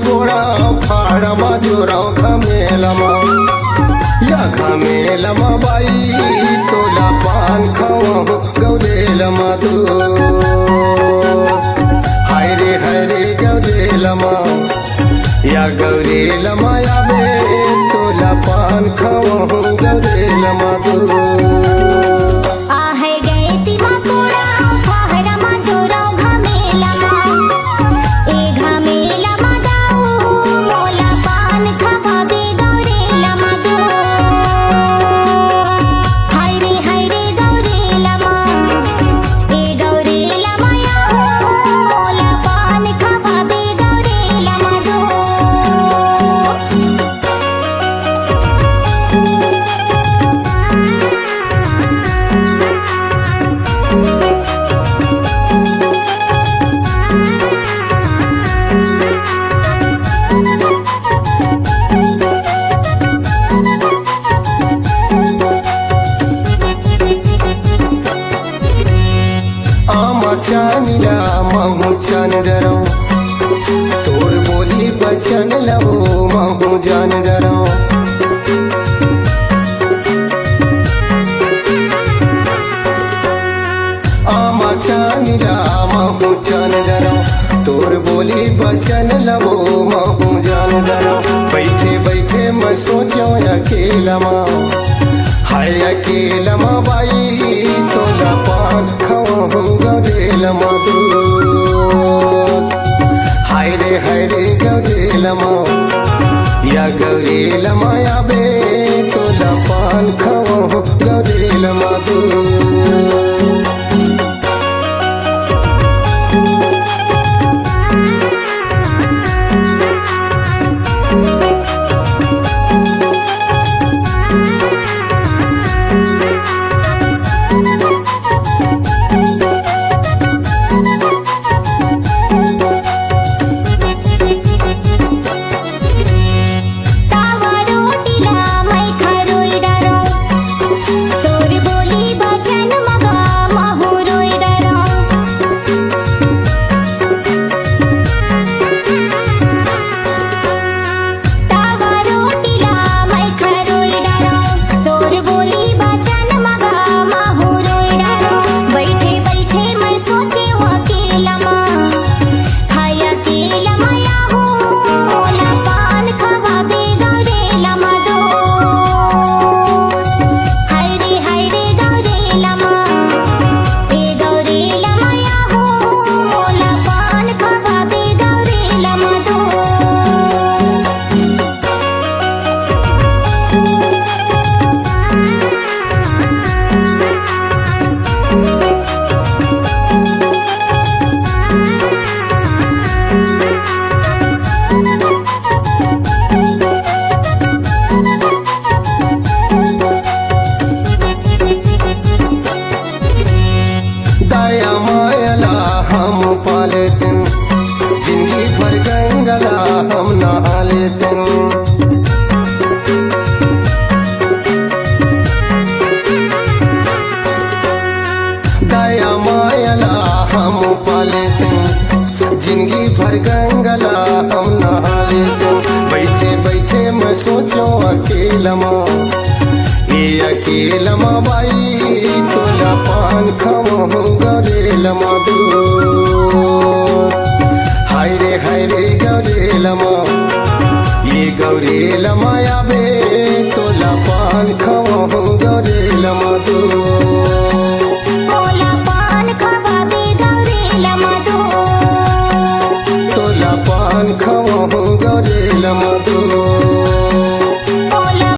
गोड़ा फाड़मा जोराव घमेलमा या घमेलमा बाई तोला पान खावा गौरेलमा तू हाय रे गौरेलमा या गौरेलमा या बे तोला पान खावा गौरेलमा तू चानिला महू जान डरो तोर बोली बचन लवो महू जान डरो आमा चानिला महू जान डरो तोर बोली बचन लवो महू जान डरो बैठे बैठे मैं सोचो अकेला माँ हाय अकेलमा बाई तोला पान खावा गौरेलमा तू हाय रे गौरेलमा या गौरेलमा या बे तोला पान खावा गौरेलमा तू जिंदगी भर गंगला हम नहा लेते दया मायला हम पालेते जिंदगी भर गंगला हम नहा लेते बैठे बैठे मैं सोचो अकेलमा ये अकेलमा बाई तोला पान खावा गौरेलमा तू हाय रे गौरेलमा ये गौरेलमा या बे